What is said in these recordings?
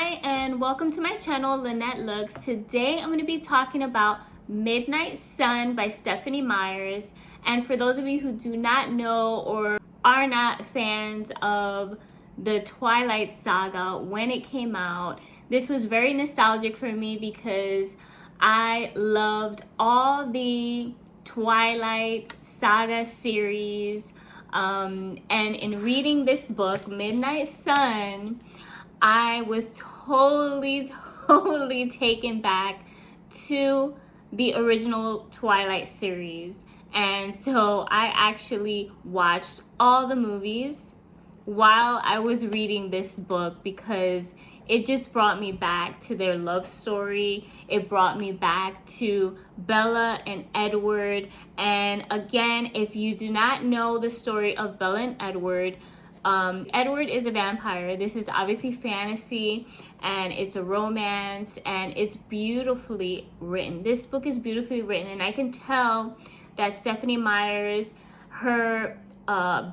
Hi and welcome to my channel, Lenette Looks. Today I'm going to be talking about Midnight Sun by Stephenie Meyer. And for those of you who do not know or are not fans of the Twilight Saga when it came out, this was very nostalgic for me because I loved all the Twilight Saga series. And in reading this book, Midnight Sun, I was totally taken back to the original Twilight series. And so I actually watched all the movies while I was reading this book because it just brought me back to their love story. It brought me back to Bella and Edward. And again, if you do not know the story of Bella and Edward, Edward is a vampire. This is obviously fantasy and it's a romance and it's beautifully written. This book is beautifully written, and I can tell that Stephenie Meyer, her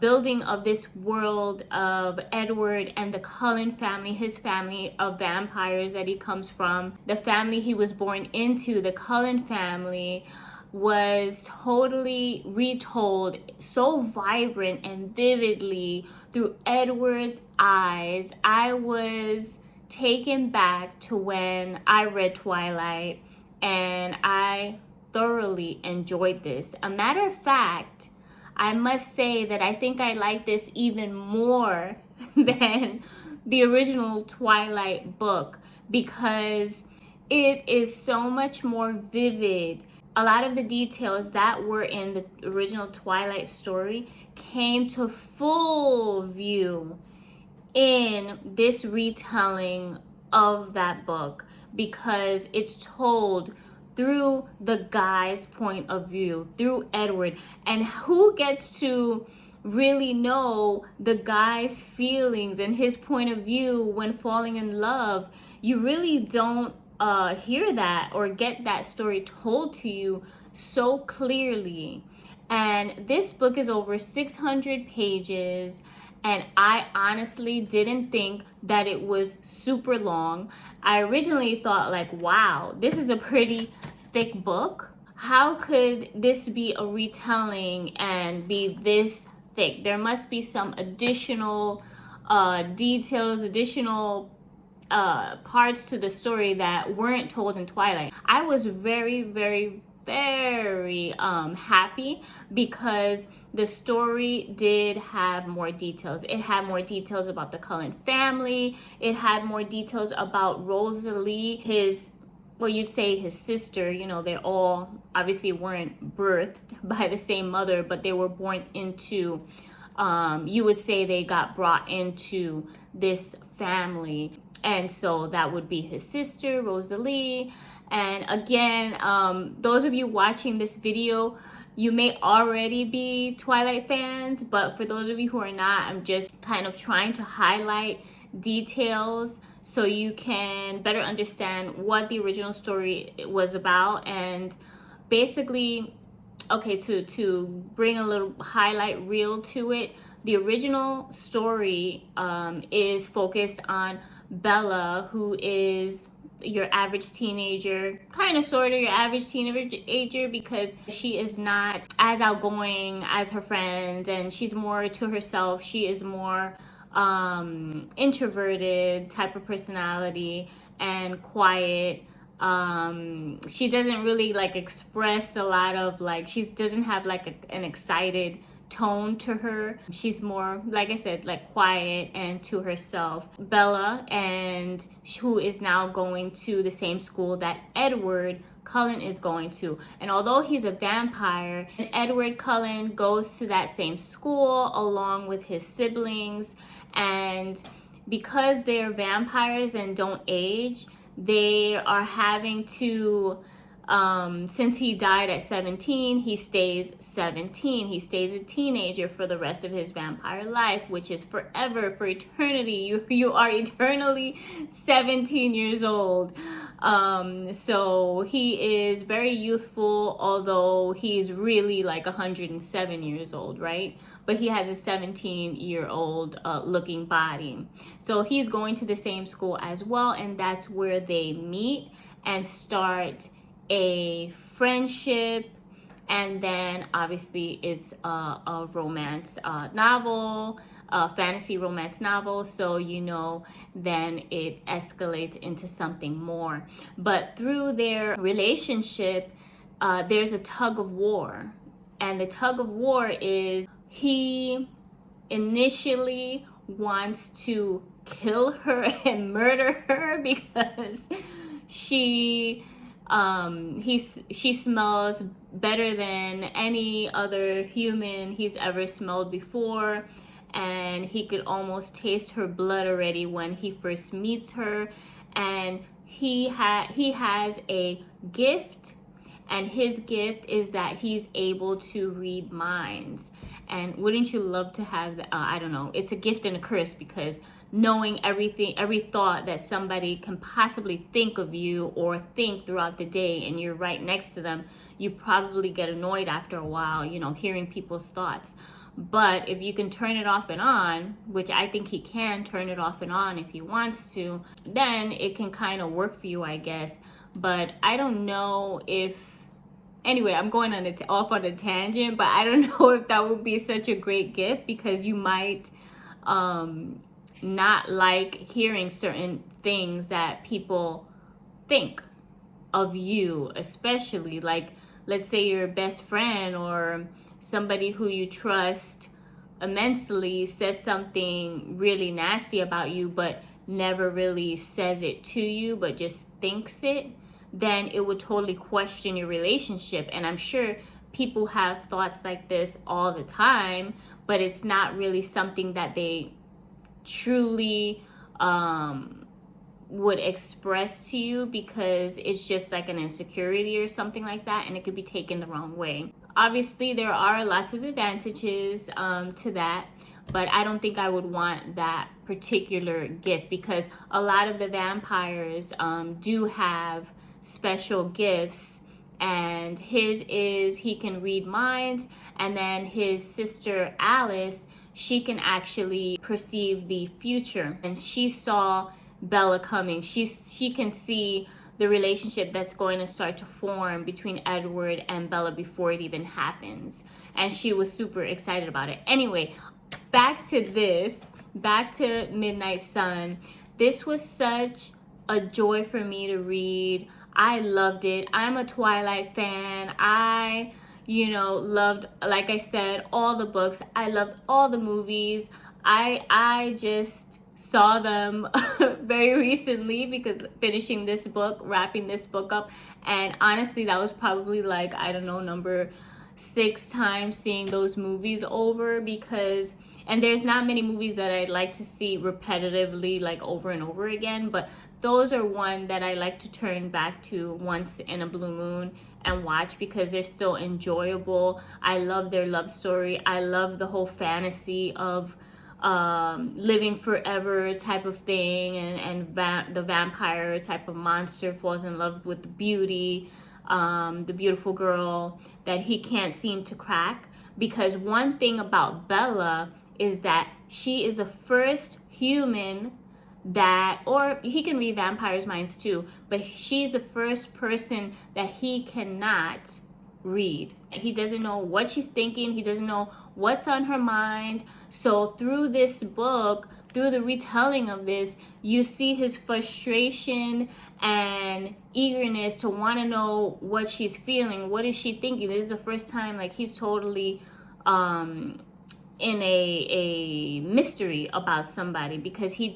building of this world of Edward and the Cullen family, his family of vampires that he comes from, the family he was born into, the Cullen family, was totally retold so vibrant and vividly through Edward's eyes. I was taken back to when I read Twilight, and I thoroughly enjoyed this. A matter of fact, I must say that I think I like this even more than the original Twilight book because it is so much more vivid. A lot of the details that were in the original Twilight story came to full view in this retelling of that book because it's told through the guy's point of view, through Edward. And who gets to really know the guy's feelings and his point of view when falling in love? You really don't hear that or get that story told to you so clearly. And this book is over 600 pages, and I honestly didn't think that it was super long. I originally thought, like, wow, this is a pretty thick book. How could this be a retelling and be this thick? There must be some additional details, additional parts to the story that weren't told in Twilight. I was very happy because the story did have more details. It had more details about the Cullen family. It had more details about Rosalie, his, well, you'd say his sister. You know, they all obviously weren't birthed by the same mother, but they were born into, you would say they got brought into this family. And so that would be his sister, Rosalie. And again, those of you watching this video, you may already be Twilight fans, but for those of you who are not, I'm just kind of trying to highlight details so you can better understand what the original story was about. And basically, okay, to bring a little highlight reel to it, the original story is focused on Bella, who is your average teenager, kind of sort of your average teenager, because she is not as outgoing as her friends and she's more to herself. She is more introverted type of personality and quiet. She doesn't really like express a lot of, like, she doesn't have like an excited tone to her. She's more, like I said, like quiet and to herself. Bella, and who is now going to the same school that Edward Cullen is going to. And although he's a vampire, and Edward Cullen goes to that same school along with his siblings, and because they're vampires and don't age, they are having to, since he died at 17, he stays 17. He stays a teenager for the rest of his vampire life, which is forever, for eternity. You are eternally 17 years old. So he is very youthful, although he's really like 107 years old, right? but he has a 17-year-old looking body. So he's going to the same school as well, and that's where they meet and start a friendship. And then obviously it's a romance novel, a fantasy romance novel. So, you know, then it escalates into something more. But through their relationship, there's a tug of war. And the tug of war is he initially wants to kill her and murder her because she she smells better than any other human he's ever smelled before, and he could almost taste her blood already when he first meets her. And he has a gift, and his gift is that he's able to read minds. And wouldn't you love to have, I don't know, it's a gift and a curse, because knowing everything, every thought that somebody can possibly think of you or think throughout the day, and you're right next to them, you probably get annoyed after a while, you know, hearing people's thoughts. But if you can turn it off and on, which I think he can turn it off and on if he wants to, then it can kind of work for you, I guess. But I don't know if, anyway, I'm going on off on a tangent, but I don't know if that would be such a great gift, because you might not like hearing certain things that people think of you, especially like, let's say your best friend or somebody who you trust immensely says something really nasty about you, but never really says it to you, but just thinks it, then it would totally question your relationship. And I'm sure people have thoughts like this all the time, but it's not really something that they truly would express to you, because it's just like an insecurity or something like that, and it could be taken the wrong way. Obviously, there are lots of advantages to that, but I don't think I would want that particular gift, because a lot of the vampires do have special gifts, and his is he can read minds, and then his sister Alice, she can actually perceive the future, and she saw Bella coming. She can see the relationship that's going to start to form between Edward and Bella before it even happens, and she was super excited about it. Anyway, back to Midnight Sun. This was such a joy for me to read. I loved it. I'm a Twilight fan. I loved, like I said, all the books. I loved all the movies. I just saw them very recently, because finishing this book, wrapping this book up, and honestly, that was probably like, I don't know, number 6 times seeing those movies over, because, and there's not many movies that I'd like to see repetitively, like over and over again, but those are one that I like to turn back to once in a blue moon and watch, because they're still enjoyable. I love their love story. I love the whole fantasy of living forever type of thing, and the vampire type of monster falls in love with the beautiful girl that he can't seem to crack. Because one thing about Bella is that she is the first human that, or he can read vampires' minds too, but she's the first person that he cannot read. He doesn't know what she's thinking. He doesn't know what's on her mind. So through this book, through the retelling of this, you see his frustration and eagerness to want to know what she's feeling. What is she thinking? This is the first time like he's totally in a mystery about somebody, because he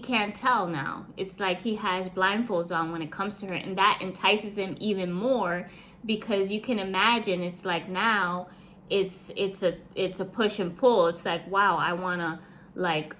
can't tell now. It's like he has blindfolds on when it comes to her, and that entices him even more, because you can imagine it's like now it's a push and pull. It's like, wow, I want to like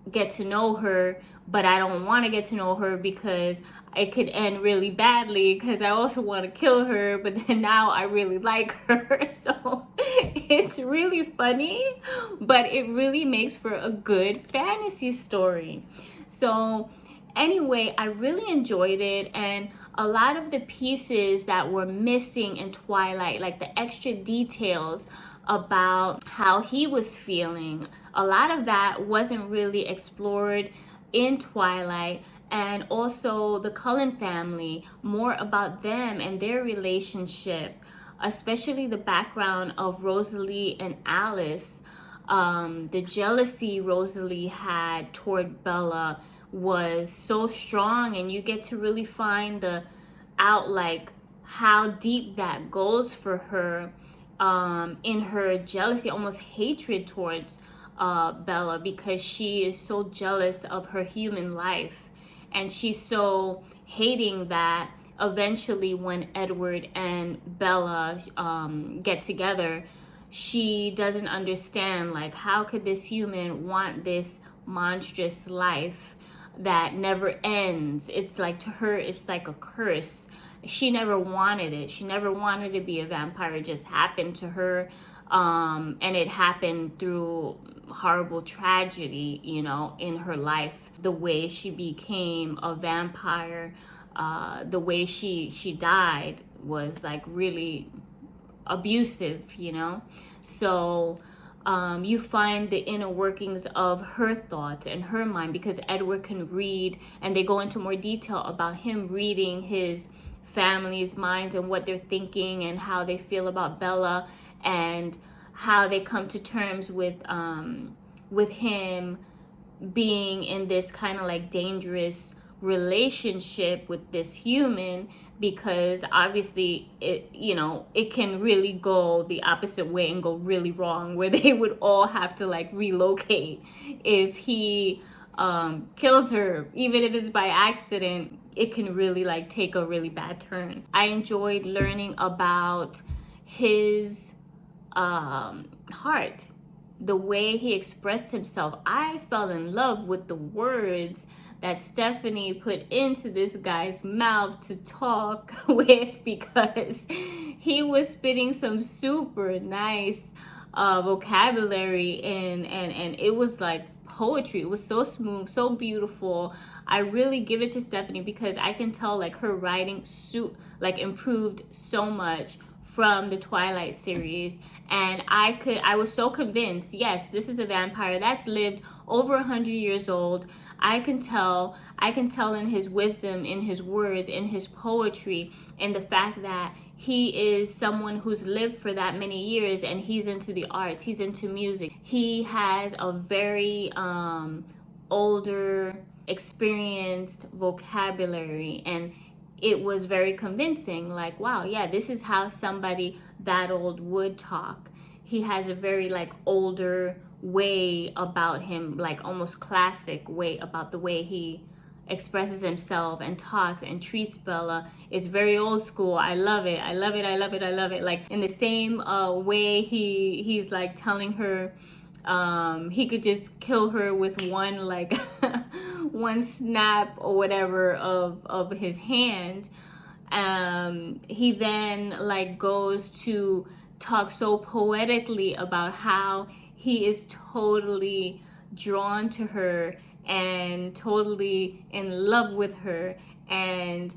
get to know her, but I don't want to get to know her because it could end really badly, because I also want to kill her, but then now I really like her. So it's really funny, but it really makes for a good fantasy story. So anyway, I really enjoyed it, and a lot of the pieces that were missing in Twilight, like the extra details, about how he was feeling. A lot of that wasn't really explored in Twilight. And also the Cullen family, more about them and their relationship, especially the background of Rosalie and Alice. The jealousy Rosalie had toward Bella was so strong, and you get to really find the out like how deep that goes for her, in her jealousy, almost hatred towards Bella, because she is so jealous of her human life, and she's so hating that eventually when Edward and Bella get together, she doesn't understand, like, how could this human want this monstrous life that never ends? It's like, to her, it's like a curse. She never wanted it. She never wanted to be a vampire. It just happened to her. And it happened through horrible tragedy, in her life. The way she became a vampire, the way she died was like really abusive. So you find the inner workings of her thoughts and her mind, because Edward can read, and they go into more detail about him reading his family's minds and what they're thinking and how they feel about Bella, and how they come to terms with him being in this kind of like dangerous relationship with this human, because obviously it can really go the opposite way and go really wrong, where they would all have to like relocate if he kills her. Even if it's by accident, it can really like take a really bad turn. I enjoyed learning about his heart, the way he expressed himself. I fell in love with the words that Stephenie put into this guy's mouth to talk with, because he was spitting some super nice vocabulary, and it was like poetry. It was so smooth, so beautiful. I really give it to Stephenie, because I can tell like her writing improved so much from the Twilight series. And I was so convinced, yes, this is a vampire that's lived over 100 years old. I can tell in his wisdom, in his words, in his poetry, in the fact that he is someone who's lived for that many years, and he's into the arts, he's into music. He has a very older, experienced vocabulary, and it was very convincing. Like, wow, yeah, this is how somebody that old would talk. He has a very like older way about him, like almost classic way about the way he expresses himself and talks and treats Bella. It's very old school. I love it. I love it. I love it. I love it. Like in the same way he's like telling her he could just kill her with one like one snap or whatever of his hand. He then like goes to talk so poetically about how he is totally drawn to her and totally in love with her. And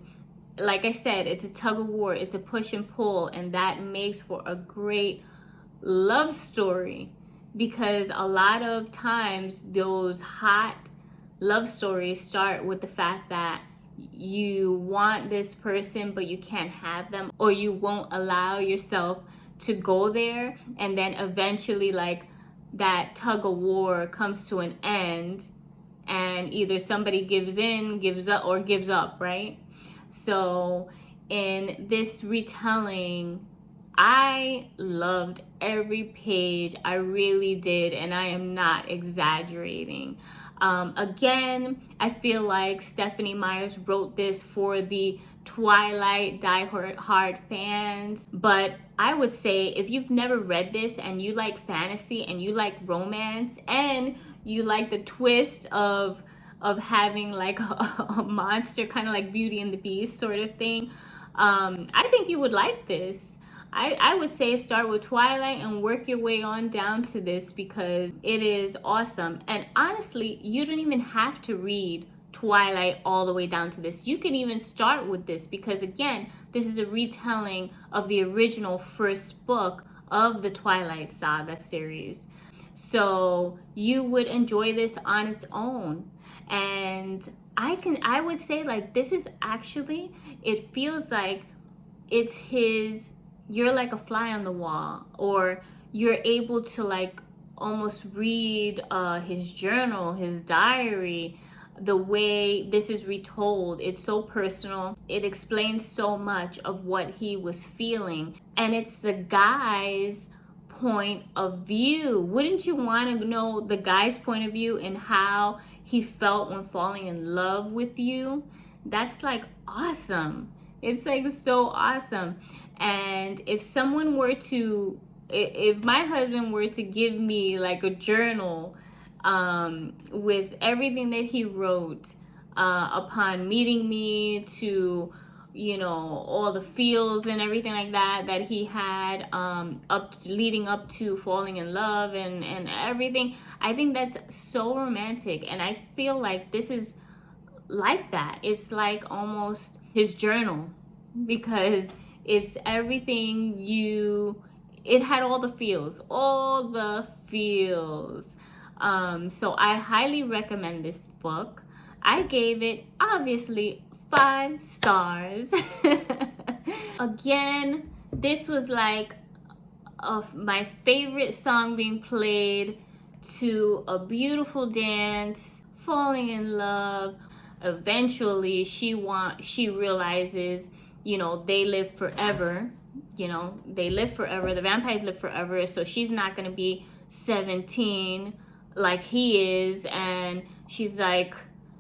like I said, it's a tug of war, it's a push and pull, and that makes for a great love story, because a lot of times those hot love stories start with the fact that you want this person but you can't have them, or you won't allow yourself to go there, and then eventually like that tug of war comes to an end, and either somebody gives in, gives up, or gives up, right? So in this retelling, I loved every page. I really did, and I am not exaggerating. Again, I feel like Stephenie Meyer wrote this for the Twilight die-hard fans, but I would say if you've never read this and you like fantasy and you like romance and you like the twist of having like a monster, kind of like Beauty and the Beast sort of thing, I think you would like this. I would say start with Twilight and work your way on down to this, because it is awesome. And honestly, you don't even have to read Twilight all the way down to this. You can even start with this, because again, this is a retelling of the original first book of the Twilight Saga series. So you would enjoy this on its own. And I would say, like, this is actually, it feels like it's his, you're like a fly on the wall, or you're able to like almost read his journal, his diary, the way this is retold. It's so personal. It explains so much of what he was feeling, and it's the guy's point of view. Wouldn't you want to know the guy's point of view and how he felt when falling in love with you? That's like awesome. It's like so awesome. And if someone were to, if my husband were to give me like a journal with everything that he wrote upon meeting me, to, you know, all the feels and everything like that that he had leading up to falling in love and everything, I think that's so romantic. And I feel like this is like that. It's like almost his journal, because it's everything it had all the feels, all the feels. So I highly recommend this book. I gave it, obviously, 5 stars. Again, this was like my favorite song being played to a beautiful dance, falling in love. Eventually she realizes, you know, they live forever. You know, they live forever. The vampires live forever. So she's not going to be 17 like he is. And she's like,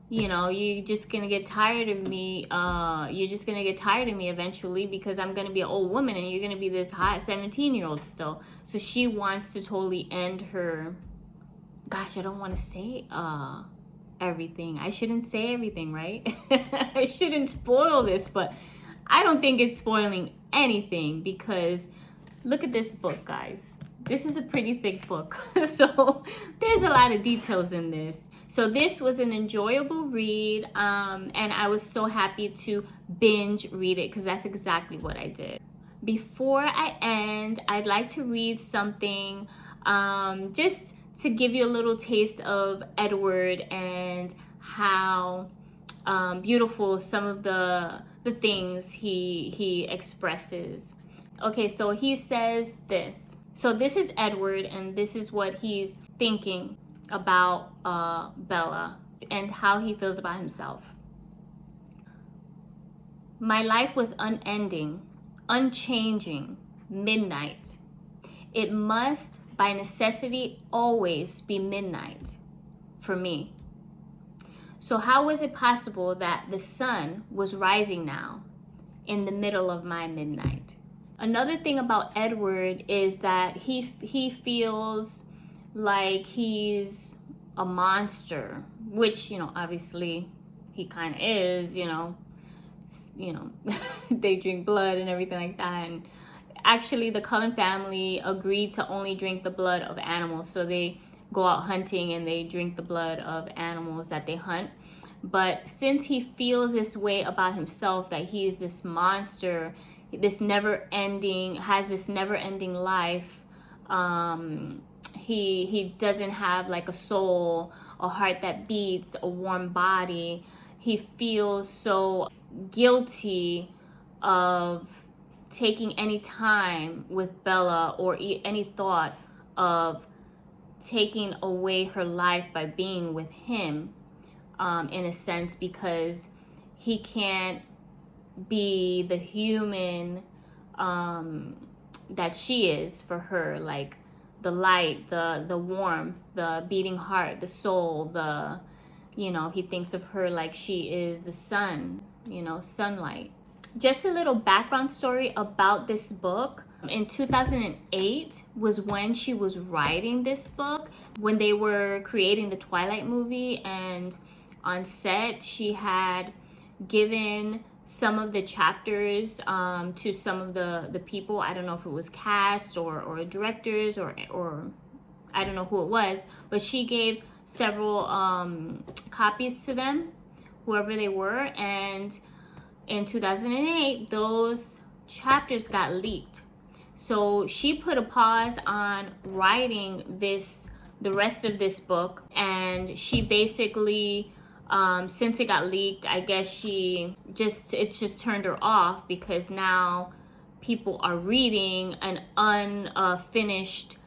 you know, you're just going to get tired of me. You're just going to get tired of me eventually, because I'm going to be an old woman and you're going to be this hot 17-year-old still. So she wants to totally end her. Gosh, I don't want to say everything. I shouldn't say everything, right? I shouldn't spoil this, but I don't think it's spoiling anything, because look at this book, guys. This is a pretty thick book. So there's a lot of details in this. So this was an enjoyable read, and I was so happy to binge read it, because that's exactly what I did. Before I end, I'd like to read something just to give you a little taste of Edward and how beautiful some of the things he expresses. Okay, so he says this. So this is Edward, and this is what he's thinking about Bella and how he feels about himself. My life was unending, unchanging, midnight. It must, by necessity, always be midnight for me. So how was it possible that the sun was rising now in the middle of my midnight? Another thing about Edward is that he feels like he's a monster, which, you know, obviously he kind of is, you know, they drink blood and everything like that. And actually the Cullen family agreed to only drink the blood of animals. So they go out hunting and they drink the blood of animals that they hunt. But since he feels this way about himself, that he is this monster, this never-ending life, he doesn't have like a soul, a heart that beats, a warm body. He feels so guilty of taking any time with Bella, or any thought of taking away her life by being with him, in a sense, because he can't be the human that she is for her, like the light, the warmth, the beating heart, the soul, he thinks of her like she is the sun, sunlight. Just a little background story about this book. In 2008 was when she was writing this book, when they were creating the Twilight movie, and on set she had given some of the chapters to some of the people. I don't know if it was cast or directors or I don't know who it was, but she gave several copies to them, whoever they were. And in 2008, those chapters got leaked. So she put a pause on writing the rest of this book, and she basically, since it got leaked, I guess it just turned her off, because now people are reading an unfinished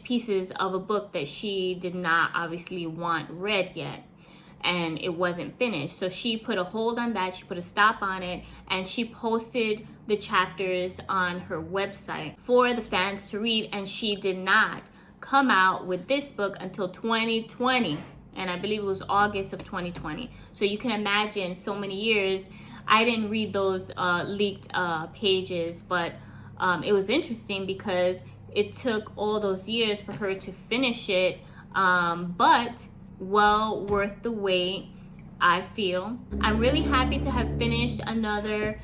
pieces of a book that she did not obviously want read yet, and it wasn't finished. So she put a hold on that, she put a stop on it, and she posted the chapters on her website for the fans to read, and she did not come out with this book until 2020, and I believe it was August of 2020. So you can imagine, so many years. I didn't read those leaked pages, but it was interesting because it took all those years for her to finish it, but well worth the wait, I feel. I'm really happy to have finished another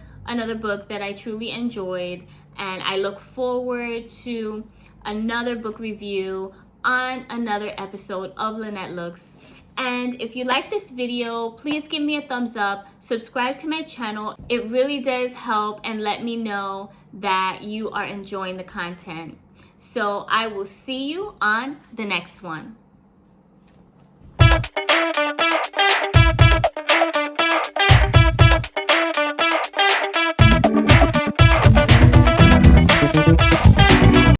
book that I truly enjoyed, and I look forward to another book review on another episode of Lenette Looks. And if you like this video, please give me a thumbs up, subscribe to my channel. It really does help and let me know that you are enjoying the content. So I will see you on the next one.